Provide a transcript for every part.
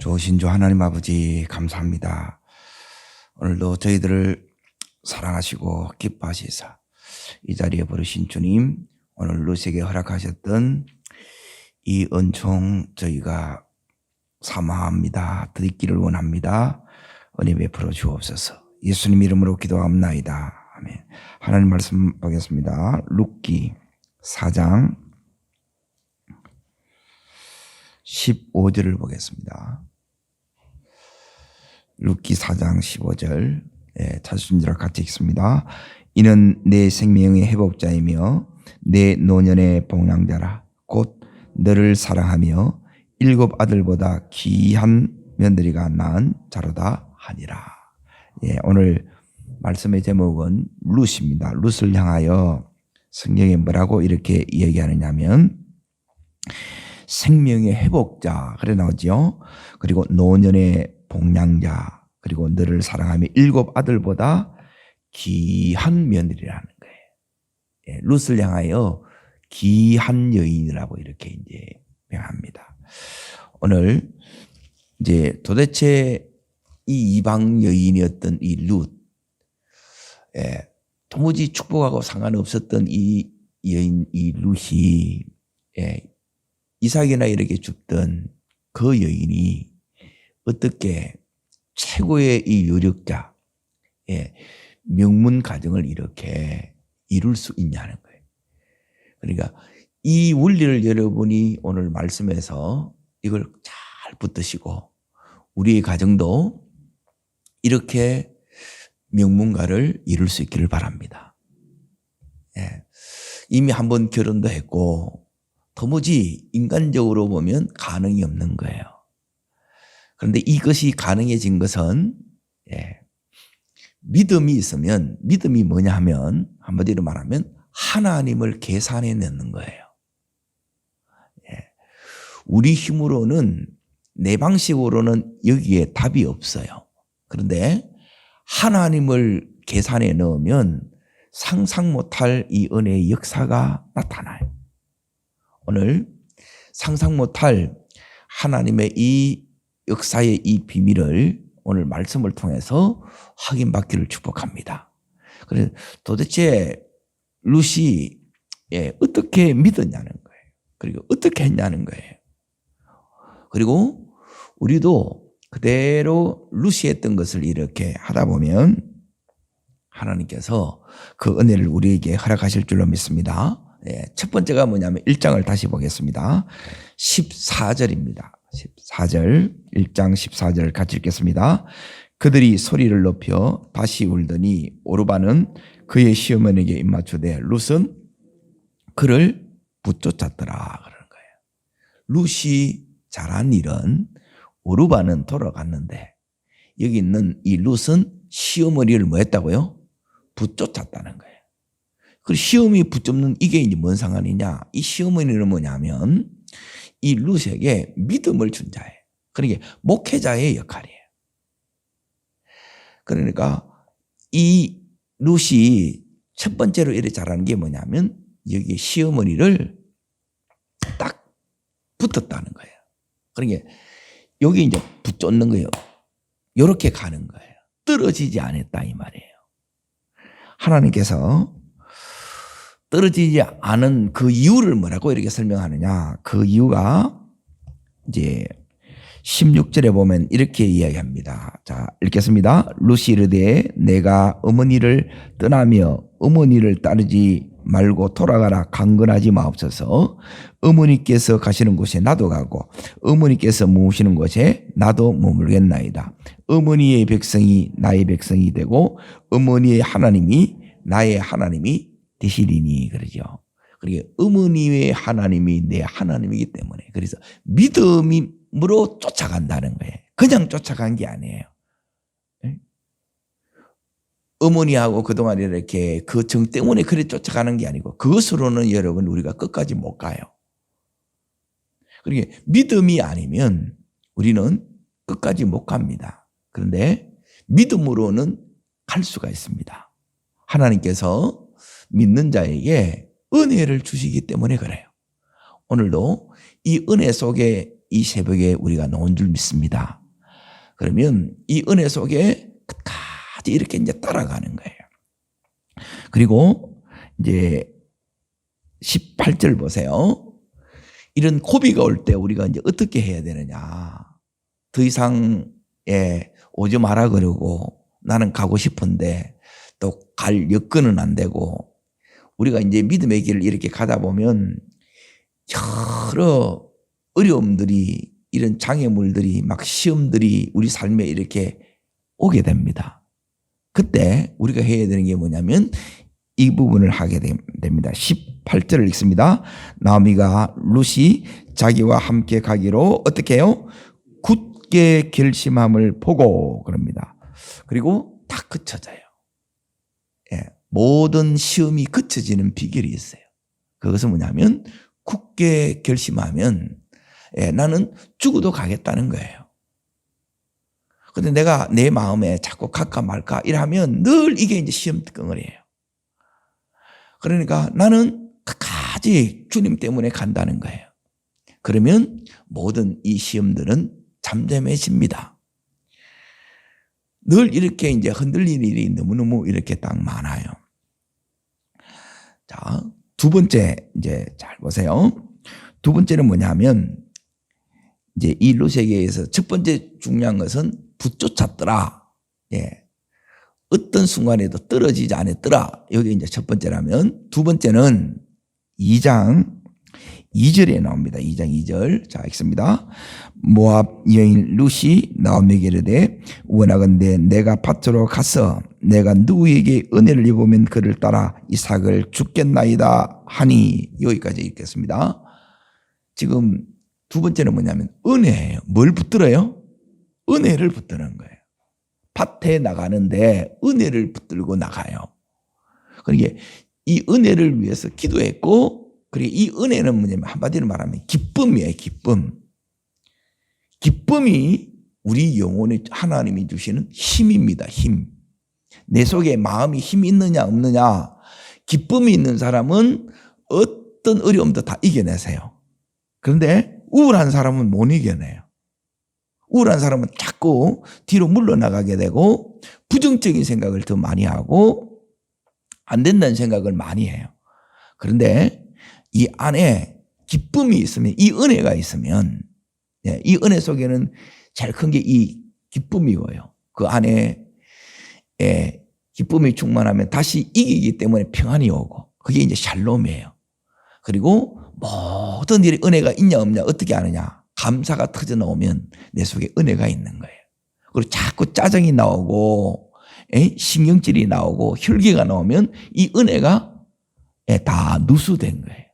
좋으신 주 하나님 아버지 감사합니다. 오늘도 저희들을 사랑하시고 기뻐하시사 이 자리에 부르신 주님, 오늘 루시에게 허락하셨던 이 은총 저희가 사모합니다. 드리기를 원합니다. 은혜 베풀어 주옵소서. 예수님 이름으로 기도합나이다. 아멘. 하나님 말씀 보겠습니다. 룻기 4장 15절을 보겠습니다. 룻기 4장 15절 찾으신 줄 같이 읽습니다. 이는 내 생명의 회복자이며 내 노년의 복량자라. 곧 너를 사랑하며 7 아들보다 귀한 며느리가 낳은 자로다 하니라. 오늘 말씀의 제목은 룻입니다. 룻을 향하여 성경에 뭐라고 이렇게 이야기하느냐면 생명의 회복자 그래 나오죠. 그리고 노년의 복량자, 그리고 너를 사랑하며 7 아들보다 귀한 며느리라는 거예요. 룻을 향하여 귀한 여인이라고 이렇게 이제 명합니다. 오늘 이제 도대체 이 이방 여인이었던 이 룻, 도무지 축복하고 상관없었던 이 여인, 이 룻이 이삭이나 이렇게 죽던 그 여인이 어떻게 최고의 이 유력자, 명문 가정을 이렇게 이룰 수 있냐는 거예요. 그러니까 이 원리를 여러분이 오늘 말씀에서 이걸 잘 붙드시고 우리의 가정도 이렇게 명문가를 이룰 수 있기를 바랍니다. 이미 한번 결혼도 했고 도무지 인간적으로 보면 가능이 없는 거예요. 그런데 이것이 가능해진 것은 믿음이 있으면, 믿음이 뭐냐 하면 한마디로 말하면 하나님을 계산해 내는 거예요. 우리 힘으로는, 내 방식으로는 여기에 답이 없어요. 그런데 하나님을 계산해 넣으면 상상 못할 이 은혜의 역사가 나타나요. 오늘 상상 못할 하나님의 이 역사의 이 비밀을 오늘 말씀을 통해서 확인받기를 축복합니다. 그래서 도대체 룻이 어떻게 믿었냐는 거예요. 그리고 어떻게 했냐는 거예요. 그리고 우리도 그대로 룻이 했던 것을 이렇게 하다 보면 하나님께서 그 은혜를 우리에게 허락하실 줄로 믿습니다. 첫 번째가 뭐냐면 1장을 다시 보겠습니다. 14절입니다. 14절, 1장 14절을 같이 읽겠습니다. 그들이 소리를 높여 다시 울더니 오르바는 그의 시어머니에게 입맞추되 룻은 그를 붙쫓았더라 그러는 거예요. 룻이 잘한 일은 오르바는 돌아갔는데 여기 있는 이 룻은 시어머니를 뭐 했다고요? 붙쫓았다는 거예요. 그리고 시어머니 붙잡는 이게 이제 뭔 상관이냐? 이 시어머니는 뭐냐면 이 룻에게 믿음을 준 자예요. 그러니까 목회자의 역할이에요. 그러니까 이 룻이 첫 번째로 이렇게 잘하는 게 뭐냐면 여기 시어머니를 딱 붙었다는 거예요. 그러니까 여기 이제 붙잡는 거예요. 이렇게 가는 거예요. 떨어지지 않았다 이 말이에요. 하나님께서 떨어지지 않은 그 이유를 뭐라고 이렇게 설명하느냐. 그 이유가 이제 16절에 보면 이렇게 이야기합니다. 자, 읽겠습니다. 룻이 이르되 내가 어머니를 떠나며 어머니를 따르지 말고 돌아가라 강건하지 마옵소서. 어머니께서 가시는 곳에 나도 가고 어머니께서 머무시는 곳에 나도 머물겠나이다. 어머니의 백성이 나의 백성이 되고 어머니의 하나님이 나의 하나님이 되시리니 그러죠. 그러니까 어머니의 하나님이 내 하나님이기 때문에 그래서 믿음으로 쫓아간다는 거예요. 그냥 쫓아간 게 아니에요. 어머니하고 그동안 이렇게 그 정 때문에 그래 쫓아가는 게 아니고 그것으로는 여러분 우리가 끝까지 못 가요. 그러니까 믿음이 아니면 우리는 끝까지 못 갑니다. 그런데 믿음으로는 갈 수가 있습니다. 하나님께서 믿는 자에게 은혜를 주시기 때문에 그래요. 오늘도 이 은혜 속에 이 새벽에 우리가 나온 줄 믿습니다. 그러면 이 은혜 속에 끝까지 이렇게 이제 따라가는 거예요. 그리고 이제 18절 보세요. 이런 고비가 올 때 우리가 이제 어떻게 해야 되느냐. 더 이상 오지 마라 그러고 나는 가고 싶은데 또 갈 여건은 안 되고 우리가 이제 믿음의 길을 이렇게 가다 보면 여러 어려움들이 이런 장애물들이 막 시험들이 우리 삶에 이렇게 오게 됩니다. 그때 우리가 해야 되는 게 뭐냐면 이 부분을 하게 됩니다. 18절을 읽습니다. 나오미가 룻이 자기와 함께 가기로 어떻게 해요? 굳게 결심함을 보고 그럽니다. 그리고 다 그쳐져요. 모든 시험이 그쳐지는 비결이 있어요. 그것은 뭐냐면 굳게 결심하면 나는 죽어도 가겠다는 거예요. 그런데 내가 내 마음에 자꾸 갈까 말까 이러면 늘 이게 이제 시험덩어리예요. 그러니까 나는 끝까지 주님 때문에 간다는 거예요. 그러면 모든 이 시험들은 잠잠해집니다. 늘 이렇게 이제 흔들리는 일이 너무너무 이렇게 딱 많아요. 자, 두 번째 이제 잘 보세요. 두 번째는 뭐냐면 이제 이 룻에게서 첫 번째 중요한 것은 붙쫓았더라. 어떤 순간에도 떨어지지 않았더라. 여기 이제 첫 번째라면 두 번째는 2장 2절에 나옵니다. 2장 2절. 자, 읽습니다. 모압 여인 룻이 나오미에게 이르되 원하건대 내가 밭으로 가서 내가 누구에게 은혜를 입으면 그를 따라 이삭을 죽겠나이다 하니. 여기까지 읽겠습니다. 지금 두 번째는 뭐냐면 은혜예요. 뭘 붙들어요? 은혜를 붙드는 거예요. 밭에 나가는데 은혜를 붙들고 나가요. 그러니까 이 은혜를 위해서 기도했고 그리고 이 은혜는 뭐냐면 한마디로 말하면 기쁨이에요. 기쁨. 기쁨이 우리 영혼에 하나님이 주시는 힘입니다. 힘. 내 속에 마음이 힘이 있느냐 없느냐. 기쁨이 있는 사람은 어떤 어려움도 다 이겨내세요. 그런데 우울한 사람은 못 이겨내요. 우울한 사람은 자꾸 뒤로 물러나가게 되고 부정적인 생각을 더 많이 하고 안 된다는 생각을 많이 해요. 그런데 이 안에 기쁨이 있으면, 이 은혜가 있으면, 이 은혜 속에는 제일 큰 게 이 기쁨이고요. 그 안에 기쁨이 충만하면 다시 이기기 때문에 평안이 오고, 그게 이제 샬롬이에요. 그리고 모든 일에 은혜가 있냐 없냐 어떻게 아느냐. 감사가 터져 나오면 내 속에 은혜가 있는 거예요. 그리고 자꾸 짜증이 나오고 신경질이 나오고 혈기가 나오면 이 은혜가 다 누수된 거예요.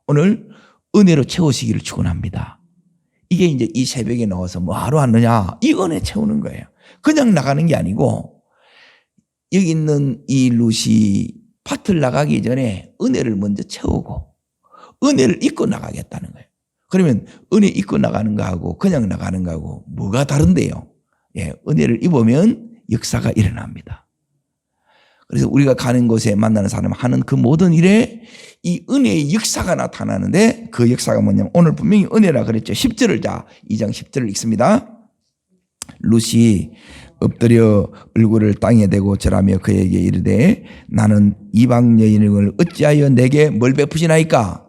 오늘 은혜로 채우시기를 축원합니다. 이게 이제 이 새벽에 나와서 뭐 하러 왔느냐? 이 은혜 채우는 거예요. 그냥 나가는 게 아니고 여기 있는 이 룻이 밭을 나가기 전에 은혜를 먼저 채우고 은혜를 입고 나가겠다는 거예요. 그러면 은혜 입고 나가는 거하고 그냥 나가는 거하고 뭐가 다른데요? 은혜를 입으면 역사가 일어납니다. 그래서 우리가 가는 곳에 만나는 사람 하는 그 모든 일에 이 은혜의 역사가 나타나는데 그 역사가 뭐냐면 오늘 분명히 은혜라 그랬죠. 10절을 2장 10절을 읽습니다. 룻이 엎드려 얼굴을 땅에 대고 절하며 그에게 이르되 나는 이방 여인을 어찌하여 내게 뭘 베푸시나이까?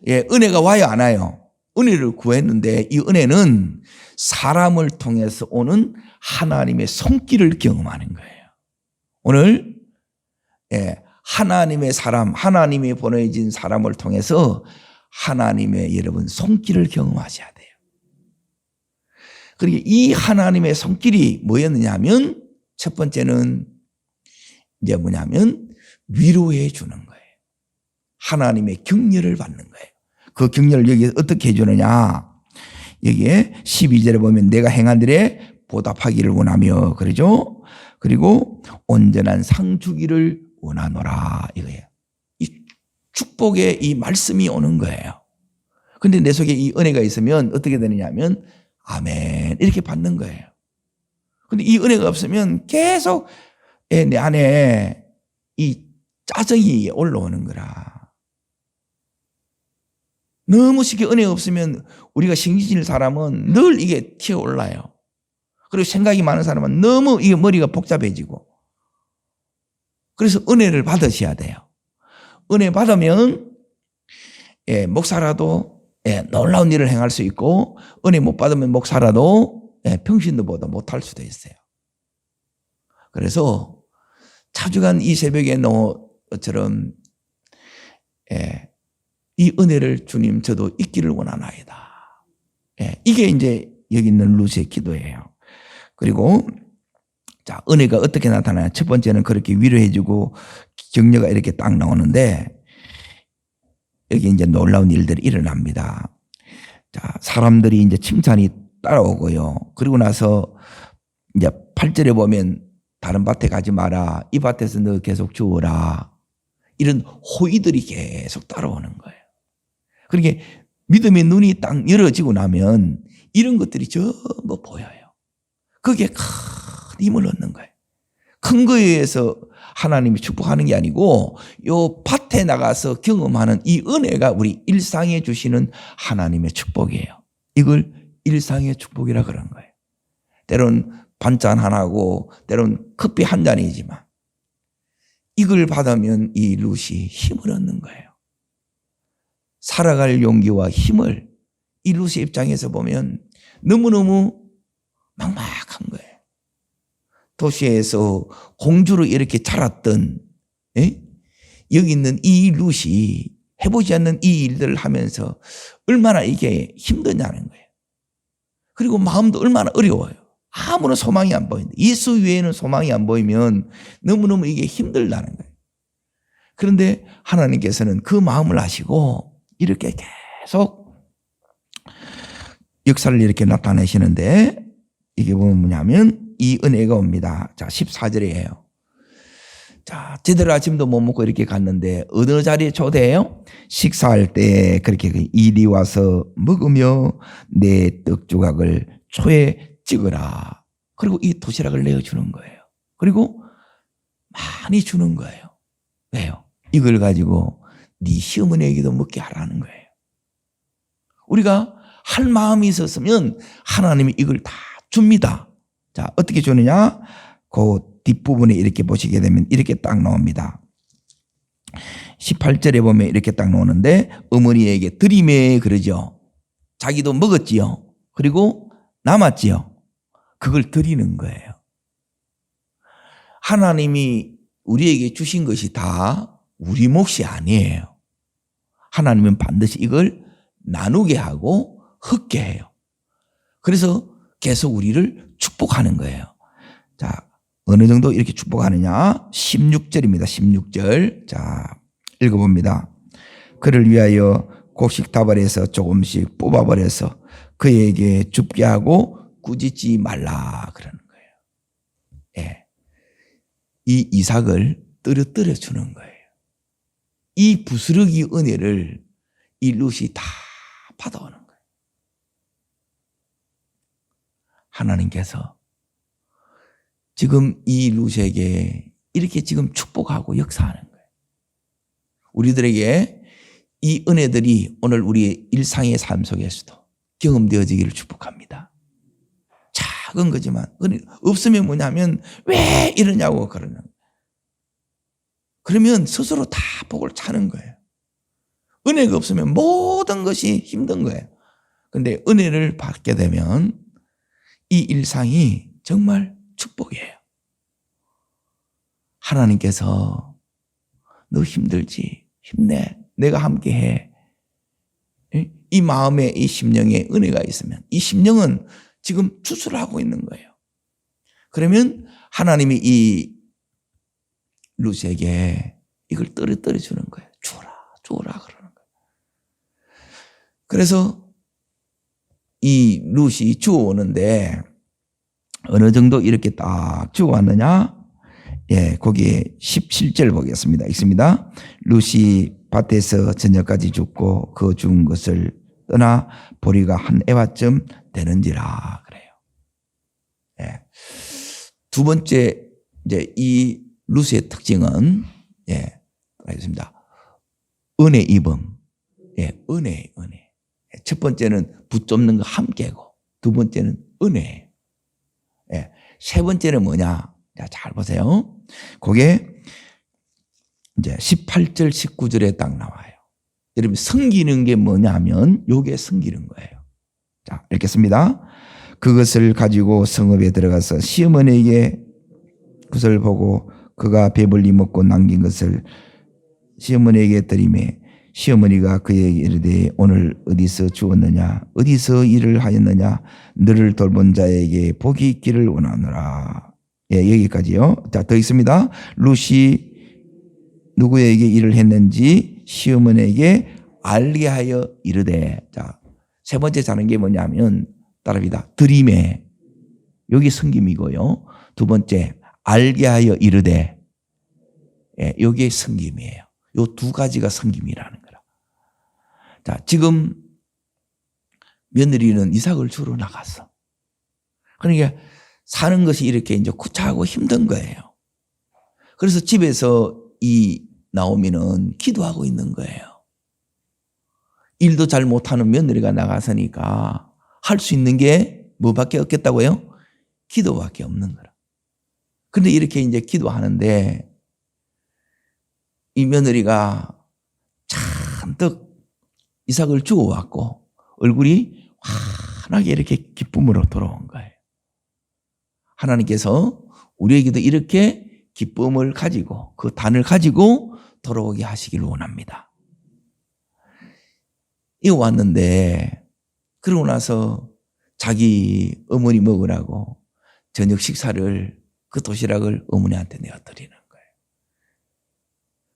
은혜가 와요 안 와요? 은혜를 구했는데 이 은혜는 사람을 통해서 오는 하나님의 손길을 경험하는 거예요. 오늘 하나님의 사람, 하나님이 보내진 사람을 통해서 하나님의 여러분 손길을 경험하셔야 돼요. 그리고 이 하나님의 손길이 뭐였느냐 하면 첫 번째는 이제 뭐냐면 위로해 주는 거예요. 하나님의 격려를 받는 거예요. 그 격려를 여기 어떻게 해주느냐. 여기에 12절에 보면 내가 행한 일에 보답하기를 원하며 그러죠. 그리고 온전한 상 주기를 원하노라 이거예요. 이 축복의 이 말씀이 오는 거예요. 그런데 내 속에 이 은혜가 있으면 어떻게 되느냐 하면 아멘 이렇게 받는 거예요. 그런데 이 은혜가 없으면 계속 내 안에 이 짜증이 올라오는 거라. 너무 쉽게 은혜가 없으면 우리가 신기질 사람은 늘 이게 튀어올라요. 그리고 생각이 많은 사람은 너무 이게 머리가 복잡해지고. 그래서 은혜를 받으셔야 돼요. 은혜 받으면 목사라도 놀라운 일을 행할 수 있고, 은혜 못 받으면 목사라도 평신도보다 못할 수도 있어요. 그래서 자주간 이 새벽에 너처럼 이 은혜를 주님 저도 있기를 원하나이다. 이게 이제 여기 있는 루시의 기도예요. 그리고 자, 은혜가 어떻게 나타나냐? 첫 번째는 그렇게 위로해주고 격려가 이렇게 딱 나오는데, 여기 이제 놀라운 일들이 일어납니다. 자, 사람들이 이제 칭찬이 따라오고요. 그리고 나서 이제 8절에 보면 다른 밭에 가지 마라. 이 밭에서 너 계속 주어라. 이런 호의들이 계속 따라오는 거예요. 그러니까 믿음의 눈이 딱 열어지고 나면 이런 것들이 전부 보여요. 그게 큰 힘을 얻는 거예요. 큰 거에 의해서 하나님이 축복하는 게 아니고 요 밭에 나가서 경험하는 이 은혜가 우리 일상에 주시는 하나님의 축복이에요. 이걸 일상의 축복이라 그런 거예요. 때론 반찬 하나고 때론 커피 한 잔이지만 이걸 받으면 이 룻이 힘을 얻는 거예요. 살아갈 용기와 힘을 이 룻의 입장에서 보면 너무너무 막막한 거예요. 도시에서 공주로 이렇게 자랐던 여기 있는 이 룻이 해보지 않는 이 일들을 하면서 얼마나 이게 힘드냐는 거예요. 그리고 마음도 얼마나 어려워요. 아무런 소망이 안 보인다. 예수 외에는 소망이 안 보이면 너무너무 이게 힘들다는 거예요. 그런데 하나님께서는 그 마음을 아시고 이렇게 계속 역사를 이렇게 나타내시는데, 이게 뭐냐면 이 은혜가 옵니다. 자, 14절이에요. 자, 제대로 아침도 못 먹고 이렇게 갔는데 어느 자리에 초대해요? 식사할 때 그렇게 이리 와서 먹으며 내 떡 조각을 초에 찍어라. 그리고 이 도시락을 내어주는 거예요. 그리고 많이 주는 거예요. 왜요? 이걸 가지고 네 시어머니에게도 먹게 하라는 거예요. 우리가 할 마음이 있었으면 하나님이 이걸 다 줍니다. 자, 어떻게 주느냐? 그 뒷부분에 이렇게 보시게 되면 이렇게 딱 나옵니다. 18절에 보면 이렇게 딱 나오는데, 어머니에게 드리매 그러죠. 자기도 먹었지요. 그리고 남았지요. 그걸 드리는 거예요. 하나님이 우리에게 주신 것이 다 우리 몫이 아니에요. 하나님은 반드시 이걸 나누게 하고 흩게 해요. 그래서 계속 우리를 축복하는 거예요. 자, 어느 정도 이렇게 축복하느냐? 16절입니다. 16절. 자, 읽어봅니다. 그를 위하여 곡식 다발에서 조금씩 뽑아버려서 그에게 줍게 하고 꾸짖지 말라 그러는 거예요. 예. 이 이삭을 떨어뜨려 주는 거예요. 이 부스러기 은혜를 이 룻이 다 받아오는 거예요. 하나님께서 지금 이 룻에게 이렇게 지금 축복하고 역사하는 거예요. 우리들에게 이 은혜들이 오늘 우리의 일상의 삶 속에서도 경험되어지기를 축복합니다. 작은 거지만 없으면 뭐냐면 왜 이러냐고 그러는 거예요. 그러면 스스로 다 복을 차는 거예요. 은혜가 없으면 모든 것이 힘든 거예요. 그런데 은혜를 받게 되면 이 일상이 정말 축복이에요. 하나님께서 너 힘들지? 힘내. 내가 함께해. 이 마음에 이 심령에 은혜가 있으면 이 심령은 지금 추수를 하고 있는 거예요. 그러면 하나님이 이 룻에게 이걸 떨어뜨려 주는 거예요. 주라 그러는 거예요. 그래서 이 룻이 주워오는데 어느 정도 이렇게 딱 주워왔느냐? 예, 거기에 17절 보겠습니다. 읽습니다. 룻이 밭에서 저녁까지 죽고 그 죽은 것을 떠나 보리가 한 에바쯤 되는지라 그래요. 예. 두 번째 이제 이 룻의 특징은 알겠습니다. 은혜 입음. 예, 은혜, 은혜. 첫 번째는 붙잡는 거 함께고, 두 번째는 은혜예요. 예, 세 번째는 뭐냐? 자, 잘 보세요. 그게 이제 18절, 19절에 딱 나와요. 여러분, 섬기는 게 뭐냐면, 요게 섬기는 거예요. 자, 읽겠습니다. 그것을 가지고 성읍에 들어가서 시어머니에게 그것을 보고 그가 배불리 먹고 남긴 것을 시어머니에게 드리매 시어머니가 그에게 이르되 오늘 어디서 주었느냐 어디서 일을 하였느냐 너를 돌본 자에게 복이 있기를 원하노라. 예, 여기까지요. 자, 더 있습니다. 룻이 누구에게 일을 했는지 시어머니에게 알게 하여 이르되. 자, 세 번째 자는 게 뭐냐면 따라합니다. 드림에 여기 섬김이고요. 두 번째 알게 하여 이르되. 예, 여기에 섬김이에요. 요 두 가지가 섬김이라는 거라. 자, 지금 며느리는 이삭을 주러 나갔어. 그러니까 사는 것이 이렇게 이제 구차하고 힘든 거예요. 그래서 집에서 이 나오미는 기도하고 있는 거예요. 일도 잘 못하는 며느리가 나가서니까 할 수 있는 게 뭐밖에 없겠다고요? 기도밖에 없는 거라. 근데 이렇게 이제 기도하는데 이 며느리가 잔뜩 이삭을 주워왔고 얼굴이 환하게 이렇게 기쁨으로 돌아온 거예요. 하나님께서 우리에게도 이렇게 기쁨을 가지고 그 단을 가지고 돌아오게 하시기를 원합니다. 이거 왔는데 그러고 나서 자기 어머니 먹으라고 저녁 식사를 그 도시락을 어머니한테 내어드리는 거예요.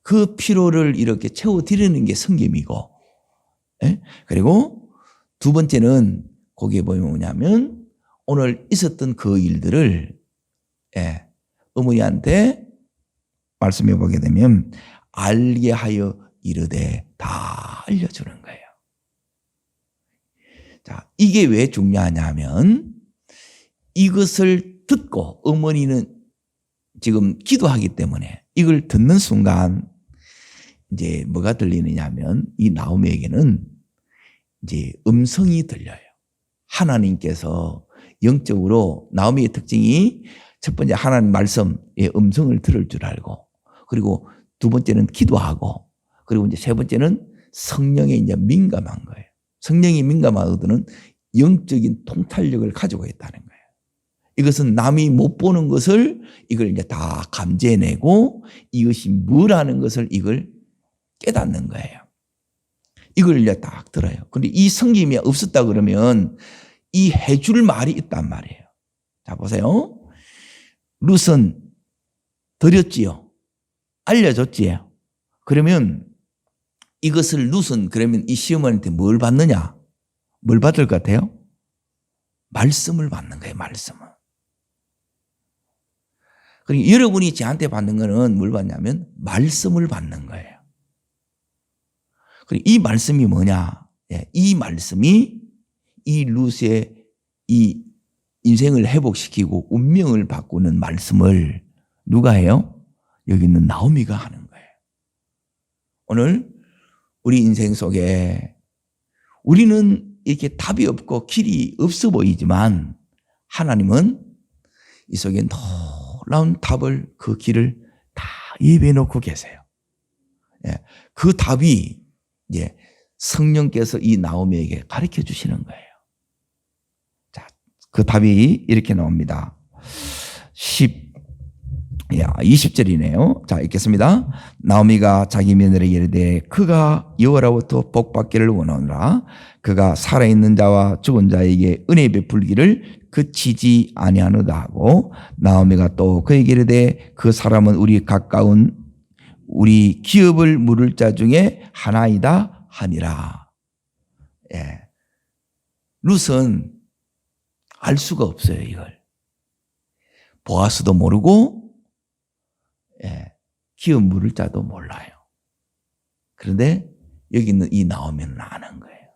그 피로를 이렇게 채워드리는 게 섬김이고, 예? 그리고 두 번째는 거기에 보면 뭐냐면 오늘 있었던 그 일들을 예, 어머니한테 말씀해 보게 되면 알게 하여 이르되 다 알려주는 거예요. 자, 이게 왜 중요하냐면 이것을 듣고 어머니는 지금 기도하기 때문에 이걸 듣는 순간 이제 뭐가 들리느냐면 이 나오미에게는 이제 음성이 들려요. 하나님께서 영적으로 나오미의 특징이 첫 번째 하나님 말씀의 음성을 들을 줄 알고 그리고 두 번째는 기도하고 그리고 이제 세 번째는 성령에 이제 민감한 거예요. 성령이 민감하거든 영적인 통찰력을 가지고 있다는 거예요. 이것은 남이 못 보는 것을 이걸 이제 다 감지해내고 이것이 뭐라는 것을 이걸 깨닫는 거예요. 이걸 이제 딱 들어요. 그런데 이 섬김이 없었다 그러면 이 해줄 말이 있단 말이에요. 자, 보세요. 룻은 드렸지요. 알려줬지요. 그러면 이것을 룻은 그러면 이 시어머니한테 뭘 받느냐? 뭘 받을 것 같아요? 말씀을 받는 거예요. 말씀을. 그러니까 여러분이 저한테 받는 거는 뭘 받냐면 말씀을 받는 거예요. 그리고 이 말씀이 뭐냐? 이 말씀이 이 룻의 이 인생을 회복시키고 운명을 바꾸는 말씀을 누가 해요? 여기 있는 나오미가 하는 거예요. 오늘 우리 인생 속에 우리는 이렇게 답이 없고 길이 없어 보이지만 하나님은 이 속에 놀라운 답을 그 길을 다 예비해 놓고 계세요. 그 답이 이제 성령께서 이 나오미에게 가르쳐 주시는 거예요. 자, 그 답이 이렇게 나옵니다. 20절이네요. 자, 읽겠습니다. 나오미가 자기 며느리에게 이르되 그가 여호와로부터 복받기를 원하노라. 그가 살아있는 자와 죽은 자에게 은혜 베풀기를 그치지 아니하노다 하고 나오미가 또 그에게 이르되 그 사람은 우리 가까운 우리 기업을 물을 자 중에 하나이다 하니라. 예. 룻은 알 수가 없어요, 이걸. 보아스도 모르고 기업 물을 자도 몰라요. 그런데 여기 있는 이 나오미는 아는 거예요.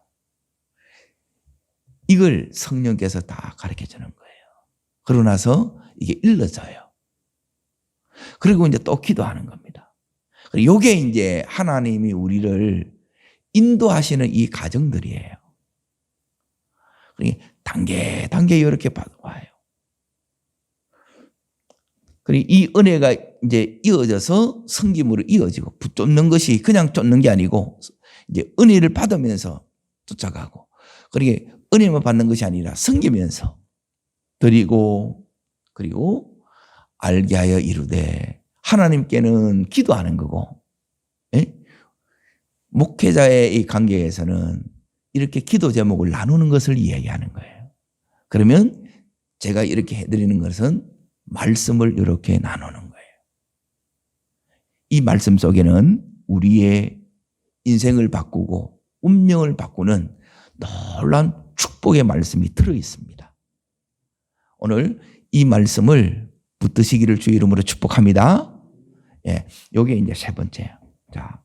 이걸 성령께서 다 가르쳐 주는 거예요. 그러고 나서 이게 일러져요. 그리고 이제 또 기도하는 겁니다. 이게 이제 하나님이 우리를 인도하시는 이 과정들이에요. 그러니까 단계 이렇게 와요. 그리고 이 은혜가 이제 이어져서 섬김으로 이어지고, 붙잡는 것이 그냥 쫓는 게 아니고 이제 은혜를 받으면서 쫓아가고, 그러니까 은혜만 받는 것이 아니라 섬기면서 드리고, 그리고 알게 하여 이루되, 하나님께는 기도하는 거고, 예? 목회자의 이 관계에서는 이렇게 기도 제목을 나누는 것을 이야기하는 거예요. 그러면 제가 이렇게 해드리는 것은 말씀을 이렇게 나누는 거예요. 이 말씀 속에는 우리의 인생을 바꾸고 운명을 바꾸는 놀라운 축복의 말씀이 들어 있습니다. 오늘 이 말씀을 붙드시기를 주의 이름으로 축복합니다. 예, 요게 이제 세 번째예요. 자,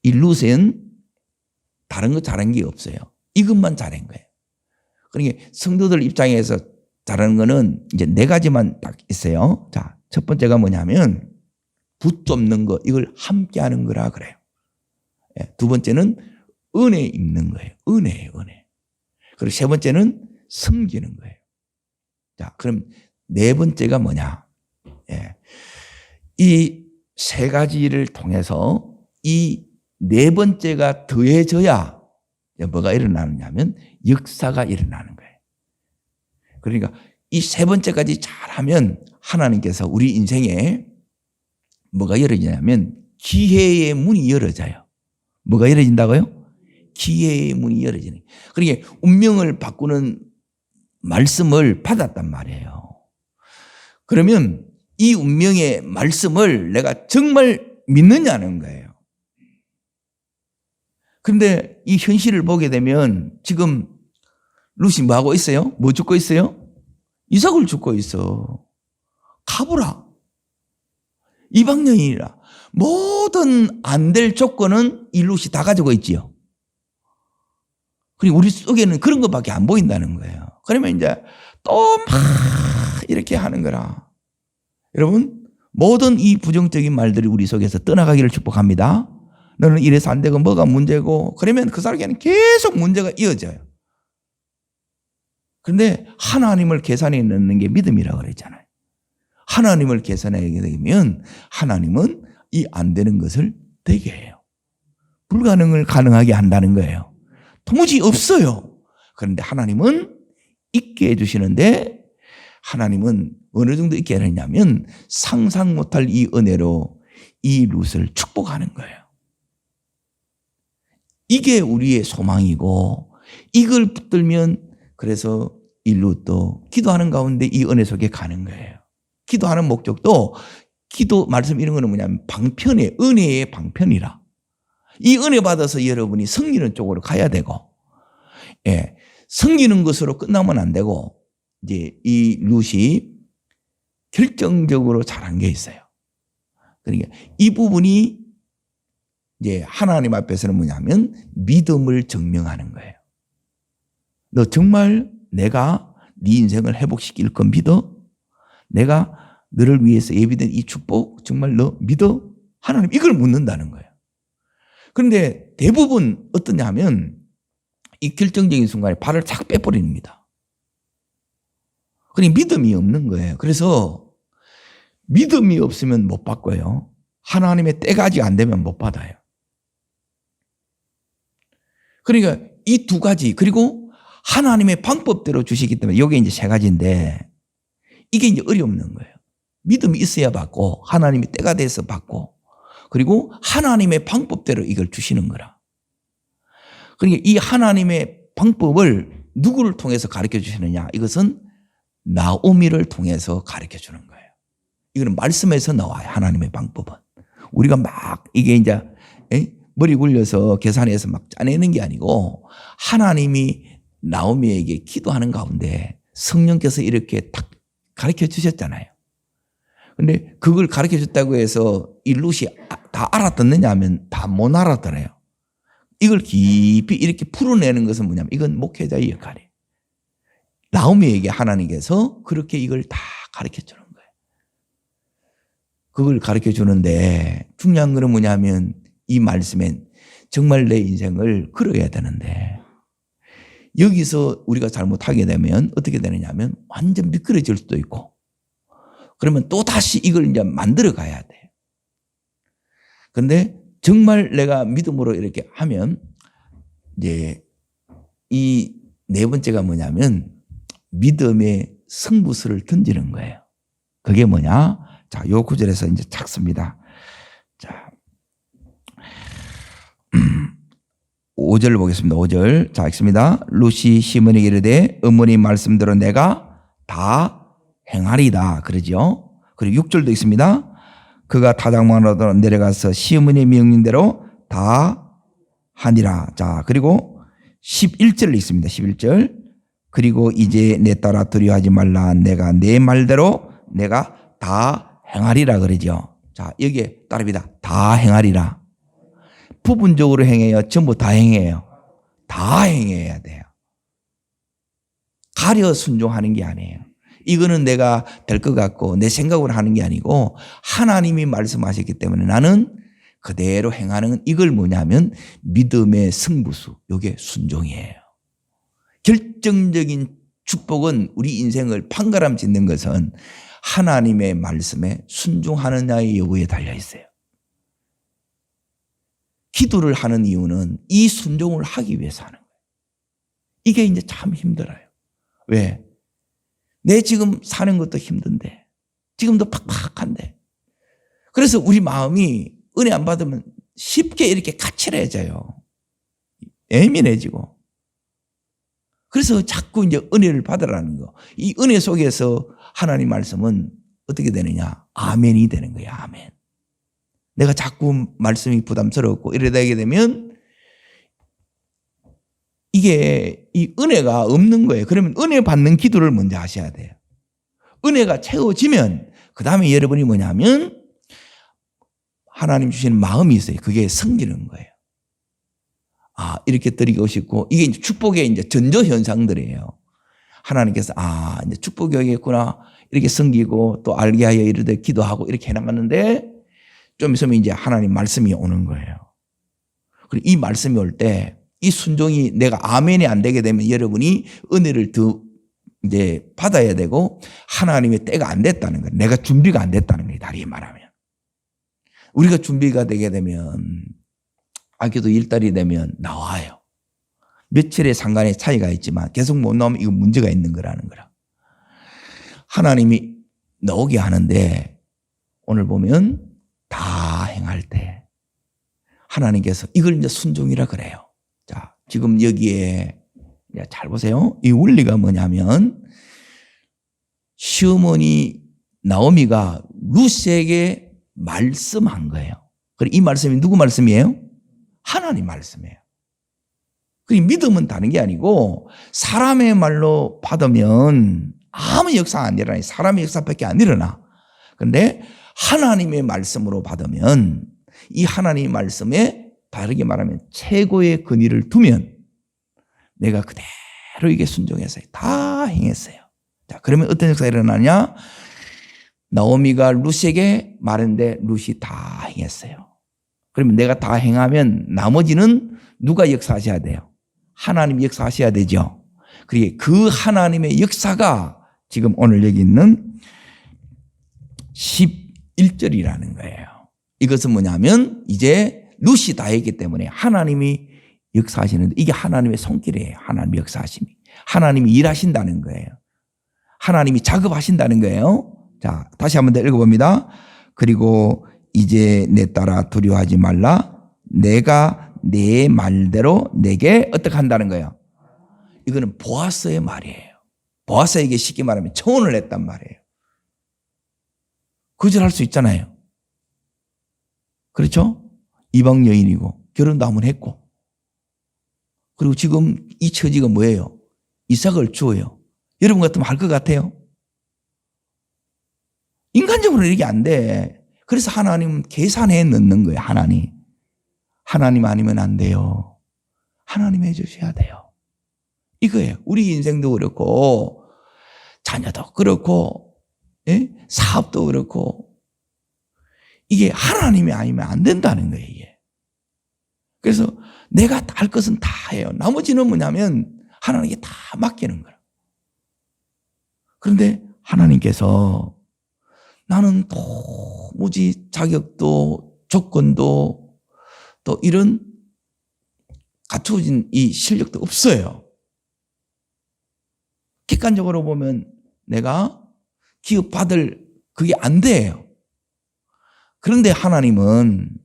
이 룻은 다른 거 잘한 게 없어요. 이것만 잘한 거예요. 그러니까 성도들 입장에서 잘하는 거는 이제 네 가지만 딱 있어요. 자, 첫 번째가 뭐냐면 붙잡는 거, 이걸 함께 하는 거라 그래요. 예, 두 번째는 은혜 입는 거예요. 은혜예요, 은혜. 그리고 세 번째는 섬기는 거예요. 자, 그럼 네 번째가 뭐냐? 예, 이 세 가지를 통해서 이 네 번째가 더해져야 뭐가 일어나느냐면 역사가 일어나는 거예요. 그러니까 이 세 번째까지 잘하면 하나님께서 우리 인생에 뭐가 열어지냐면 기회의 문이 열어져요. 뭐가 열어진다고요? 기회의 문이 열어지는. 그러니까 운명을 바꾸는 말씀을 받았단 말이에요. 그러면 이 운명의 말씀을 내가 정말 믿느냐는 거예요. 그런데 이 현실을 보게 되면 지금 룻이 뭐 하고 있어요? 뭐 죽고 있어요? 이삭을 죽고 있어. 가보라. 이방인이라. 모든 안 될 조건은 이 룻이 다 가지고 있지요. 그리고 우리 속에는 그런 것밖에 안 보인다는 거예요. 그러면 이제 또 막 이렇게 하는 거라. 여러분, 모든 이 부정적인 말들이 우리 속에서 떠나가기를 축복합니다. 너는 이래서 안 되고 뭐가 문제고, 그러면 그 사람에게는 계속 문제가 이어져요. 그런데 하나님을 계산해 넣는 게 믿음이라고 그랬잖아요. 하나님을 계산하게 되면 하나님은 이 안 되는 것을 되게 해요. 불가능을 가능하게 한다는 거예요. 도무지 없어요. 그런데 하나님은 있게 해주시는데, 하나님은 어느 정도 있게 하느냐면 상상 못할 이 은혜로 이 룻을 축복하는 거예요. 이게 우리의 소망이고, 이걸 붙들면 그래서 이 룻도 기도하는 가운데 이 은혜 속에 가는 거예요. 기도하는 목적도, 기도 말씀 이런 거는 뭐냐면 방편에, 은혜의 방편이라. 이 은혜 받아서 여러분이 섬기는 쪽으로 가야 되고, 예, 섬기는 것으로 끝나면 안 되고, 이제 이 룻이 결정적으로 잘한 게 있어요. 그러니까 이 부분이 이제 하나님 앞에서는 뭐냐면 믿음을 증명하는 거예요. 너 정말 내가 네 인생을 회복시킬 건 믿어? 내가 너를 위해서 예비된 이 축복 정말 너 믿어? 하나님 이걸 묻는다는 거예요. 그런데 대부분 어떠냐 하면 이 결정적인 순간에 발을 착 빼버립니다. 그러니 믿음이 없는 거예요. 그래서 믿음이 없으면 못 바꿔요. 하나님의 때가 아직 안 되면 못 받아요. 그러니까 이 두 가지, 그리고 하나님의 방법대로 주시기 때문에 이게 이제 세 가지인데, 이게 이제 어려움는 거예요. 믿음이 있어야 받고, 하나님이 때가 돼서 받고, 그리고 하나님의 방법대로 이걸 주시는 거라. 그러니까 이 하나님의 방법을 누구를 통해서 가르쳐 주시느냐? 이것은 나오미를 통해서 가르쳐 주는 거예요. 이거는 말씀에서 나와요. 하나님의 방법은. 우리가 막 이게 이제 머리 굴려서 계산해서 막 짜내는 게 아니고, 하나님이 나오미에게 기도하는 가운데 성령께서 이렇게 딱 가르쳐 주셨잖아요. 근데 그걸 가르쳐 줬다고 해서 이 룻이 다 알아듣느냐 하면 다 못 알아들어요. 이걸 깊이 이렇게 풀어내는 것은 뭐냐면 이건 목회자의 역할이에요. 나오미에게 하나님께서 그렇게 이걸 다 가르쳐 주는 거예요. 그걸 가르쳐 주는데 중요한 것은 뭐냐면 이 말씀엔 정말 내 인생을 걸어야 되는데 여기서 우리가 잘못하게 되면 어떻게 되느냐 하면 완전 미끄러질 수도 있고 그러면 또 다시 이걸 이제 만들어 가야 돼. 그런데 정말 내가 믿음으로 이렇게 하면 이제 이 네 번째가 뭐냐면 믿음의 승부수를 던지는 거예요. 그게 뭐냐? 자, 요 구절에서 이제 찾습니다. 자, 5절 보겠습니다. 5절. 자, 읽습니다. 루시 시몬에게 이르되 어머니 말씀대로 내가 다 행하리다. 그러죠. 그리고 6절도 있습니다. 그가 타작마을로 내려가서 시몬의 명령대로 다 하니라. 자, 그리고 11절 있습니다. 11절. 그리고 이제 내 따라 두려워하지 말라. 내가 내 말대로 내가 다 행하리라 그러죠. 자, 여기에 따릅니다. 다 행하리라. 부분적으로 행해요? 전부 다 행해요? 다 행해야 돼요. 가려 순종하는 게 아니에요. 이거는 내가 될 것 같고 내 생각으로 하는 게 아니고 하나님이 말씀하셨기 때문에 나는 그대로 행하는 이걸 뭐냐면 믿음의 승부수. 이게 순종이에요. 결정적인 축복은 우리 인생을 판가름 짓는 것은 하나님의 말씀에 순종하느냐의 여부에 달려 있어요. 기도를 하는 이유는 이 순종을 하기 위해서 하는 거예요. 이게 이제 참 힘들어요. 왜? 내 지금 사는 것도 힘든데, 지금도 팍팍한데. 그래서 우리 마음이 은혜 안 받으면 쉽게 이렇게 까칠해져요. 예민해지고. 그래서 자꾸 이제 은혜를 받으라는 거. 이 은혜 속에서 하나님 말씀은 어떻게 되느냐? 아멘이 되는 거예요. 아멘. 내가 자꾸 말씀이 부담스럽고 이러게 되면 이게 이 은혜가 없는 거예요. 그러면 은혜 받는 기도를 먼저 하셔야 돼요. 은혜가 채워지면 그 다음에 여러분이 뭐냐면 하나님 주시는 마음이 있어요. 그게 생기는 거예요. 아, 이렇게 드리고 싶고 이게 이제 축복의 이제 전조 현상들이에요. 하나님께서 이제 축복이 오겠구나 이렇게 생기고 또 알게 하여 이르되 기도하고 이렇게 해나갔는데 좀 있으면 이제 하나님 말씀이 오는 거예요. 그리고 이 말씀이 올 때 이 순종이 내가 아멘이 안 되게 되면 여러분이 은혜를 더 이제 받아야 되고 하나님의 때가 안 됐다는 거예요. 내가 준비가 안 됐다는 거예요. 다르게 말하면. 우리가 준비가 되게 되면 아기도 일달이 되면 나와요. 며칠의 상관의 차이가 있지만 계속 못 나오면 이거 문제가 있는 거라는 거라. 하나님이 나오게 하는데 오늘 보면 다 행할 때 하나님께서 이걸 이제 순종이라 그래요. 자, 지금 여기에 잘 보세요. 이 원리가 뭐냐면 시어머니 나오미가 루시에게 말씀한 거예요. 그리고 이 말씀이 누구 말씀이에요? 하나님 말씀이에요. 그 믿음은 다른 게 아니고 사람의 말로 받으면 아무 역사 안 일어나요. 사람의 역사밖에 안 일어나. 그런데 하나님의 말씀으로 받으면 이 하나님의 말씀에 다르게 말하면 최고의 근위를 두면 내가 그대로 이게 순종했어요. 다 행했어요. 자, 그러면 어떤 역사가 일어나냐? 나오미가 루시에게 말했는데 루시 다 행했어요. 그러면 내가 다 행하면 나머지는 누가 역사하셔야 돼요? 하나님이 역사하셔야 되죠. 그 하나님의 역사가 지금 오늘 여기 있는 11절이라는 거예요. 이것은 뭐냐면 이제 루시 다 했기 때문에 하나님이 역사하시는데 이게 하나님의 손길이에요. 하나님의 역사하심이. 하나님이 일하신다는 거예요. 하나님이 작업하신다는 거예요. 자, 다시 한번 더 읽어봅니다. 그리고 이제 내 따라 두려워하지 말라. 내가 내 말대로 내게 어떻게 한다는 거예요. 이거는 보아스의 말이에요. 보아스에게 쉽게 말하면 청혼을 했단 말이에요. 거절할 수 있잖아요. 그렇죠? 이방 여인이고 결혼도 한번 했고 그리고 지금 이 처지가 뭐예요? 이삭을 주어요. 여러분 같으면 할 것 같아요? 인간적으로는 이게 안 돼. 그래서 하나님은 계산해 넣는 거예요. 하나님 아니면 안 돼요. 하나님 해주셔야 돼요. 이거예요. 우리 인생도 그렇고 자녀도 그렇고 사업도 그렇고 이게 하나님이 아니면 안 된다는 거예요. 이게. 그래서 내가 할 것은 다 해요. 나머지는 뭐냐면 하나님께 다 맡기는 거예요. 그런데 하나님께서 나는 도무지 자격도 조건도 또 이런 갖춰진 이 실력도 없어요. 객관적으로 보면 내가 기업받을 그게 안 돼요. 그런데 하나님은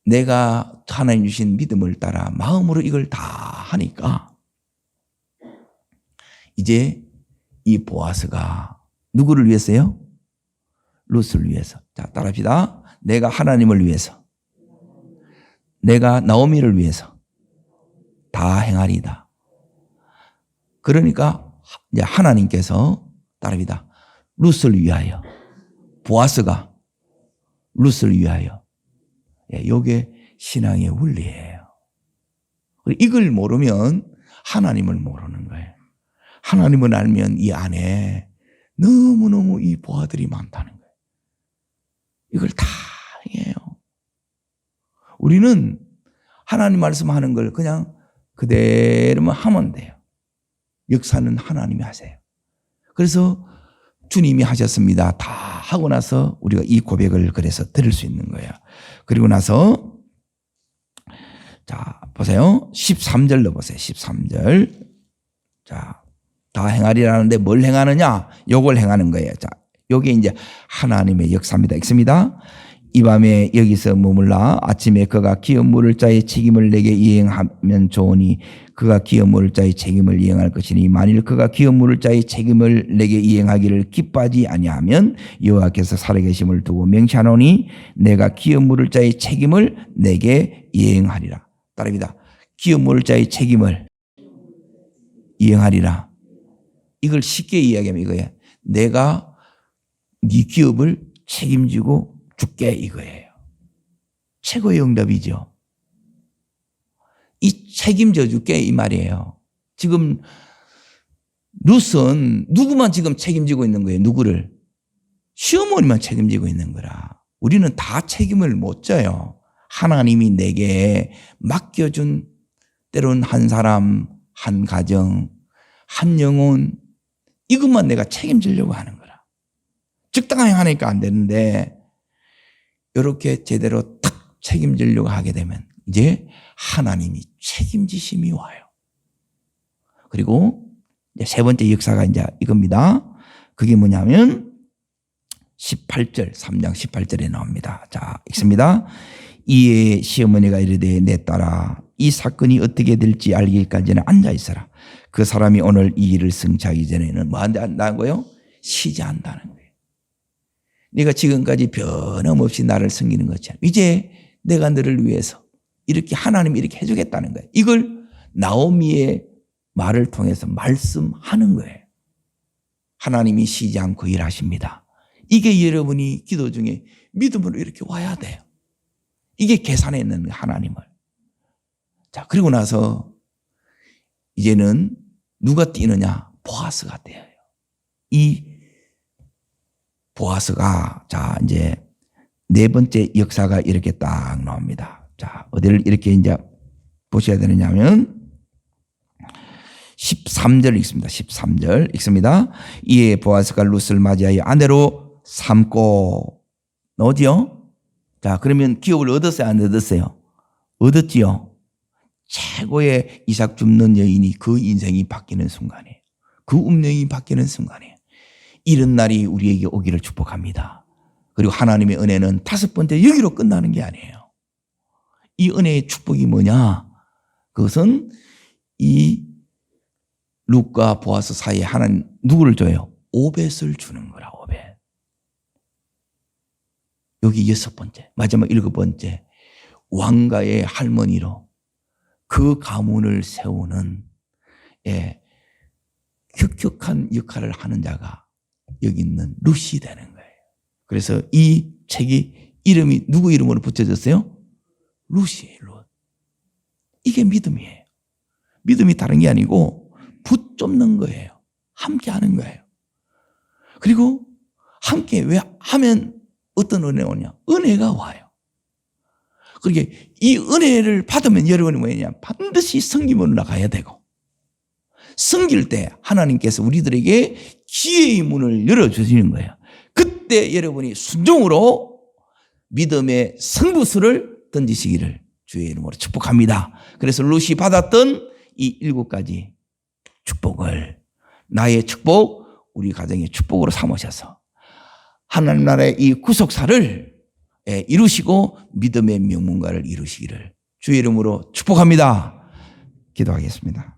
내가 하나님 주신 믿음을 따라 마음으로 이걸 다 하니까 이제 이 보아스가 누구를 위해서요? 룻을 위해서. 자, 따라합시다. 내가 하나님을 위해서, 내가 나오미를 위해서 다 행하리이다. 그러니까 이제 하나님께서 따라합니다. 룻을 위하여, 보아스가 룻을 위하여. 이게 신앙의 원리예요. 이걸 모르면 하나님을 모르는 거예요. 하나님을 알면 이 안에 너무너무 이 보아들이 많다는 거예요. 이걸 다 해요. 우리는 하나님 말씀하는 걸 그냥 그대로만 하면 돼요. 역사는 하나님이 하세요. 그래서 주님이 하셨습니다. 다 하고 나서 우리가 이 고백을 그래서 들을 수 있는 거예요. 그리고 나서 자 보세요. 13절 넣어보세요. 13절. 자, 다 행하리라는데 뭘 행하느냐? 요걸 행하는 거예요. 자, 요게 이제 하나님의 역사입니다. 읽습니다. 이 밤에 여기서 머물라 아침에 그가 기업 물을 자의 책임을 내게 이행하면 좋으니 그가 기업 물을 자의 책임을 이행할 것이니 만일 그가 기업 물을 자의 책임을 내게 이행하기를 기뻐하지 아니하면 여호와께서 살아계심을 두고 맹세하노니 내가 기업 물을 자의 책임을 내게 이행하리라. 따릅니다. 기업 물을 자의 책임을 이행하리라. 이걸 쉽게 이야기하면 이거예요. 내가 네 기업을 책임지고 줄게 이거예요. 최고의 응답이죠. 이 책임져 줄게 이 말이에요. 지금 룻은 누구만 지금 책임지고 있는 거예요. 누구를? 시어머니만 책임지고 있는 거라. 우리는 다 책임을 못 져요. 하나님이 내게 맡겨준 때론 한 사람, 한 가정, 한 영혼 이것만 내가 책임지려고 하는 거라. 적당하게 하니까 안 되는데 이렇게 제대로 딱 책임지려고 하게 되면 이제 하나님이 책임지심이 와요. 그리고 이제 세 번째 역사가 이제 이겁니다. 그게 뭐냐면 18절, 3장 18절에 나옵니다. 자, 읽습니다. 이에 시어머니가 이르되 내 딸아 이 사건이 어떻게 될지 알기까지는 앉아 있어라. 그 사람이 오늘 이 일을 성취하기 전에는 뭐 한다는 거예요? 쉬지 않는다는 거예요. 네가 지금까지 변함없이 나를 섬기는 것처럼 이제 내가 너를 위해서 이렇게 하나님이 이렇게 해주겠다는 거예요. 이걸 나오미의 말을 통해서 말씀하는 거예요. 하나님이 쉬지 않고 일하십니다. 이게 여러분이 기도 중에 믿음으로 이렇게 와야 돼요. 이게 계산해 있는 하나님을. 자, 그리고 나서 이제는 누가 뛰느냐? 보아스가 뛰어요. 이 보아스가 자 이제 네 번째 역사가 이렇게 딱 나옵니다. 자, 어디를 이렇게 이제 보셔야 되느냐면 13절 읽습니다. 13절 읽습니다. 이에 보아스가 룻을 맞이하여 아내로 삼고 어디요? 자, 그러면 기업을 얻었어요? 안 얻었어요? 얻었지요. 최고의 이삭 줍는 여인이 그 인생이 바뀌는 순간이에요. 그 운명이 바뀌는 순간이에요. 이런 날이 우리에게 오기를 축복합니다. 그리고 하나님의 은혜는 다섯 번째 여기로 끝나는 게 아니에요. 이 은혜의 축복이 뭐냐? 그것은 이 룻과 보아스 사이에 하나님 누구를 줘요? 오벳을 주는 거라. 오벳. 여기 여섯 번째, 마지막 일곱 번째, 왕가의 할머니로 그 가문을 세우는 혁혁한 역할을 하는 자가 여기 있는 룻이 되는 거예요. 그래서 이 책이 이름이 누구 이름으로 붙여졌어요? 룻이에요. 룻. 이게 믿음이에요. 믿음이 다른 게 아니고 붙잡는 거예요. 함께 하는 거예요. 그리고 함께 왜 하면 어떤 은혜가 오냐? 은혜가 와요. 그렇게 이 은혜를 받으면 여러분이 뭐냐? 반드시 성김으로 나가야 되고, 섬길 때 하나님께서 우리들에게 기회의 문을 열어주시는 거예요. 그때 여러분이 순종으로 믿음의 승부수를 던지시기를 주의 이름으로 축복합니다. 그래서 롯이 받았던 이 7가지 축복을 나의 축복, 우리 가정의 축복으로 삼으셔서 하나님 나라의 이 구속사를 이루시고 믿음의 명문가를 이루시기를 주의 이름으로 축복합니다. 기도하겠습니다.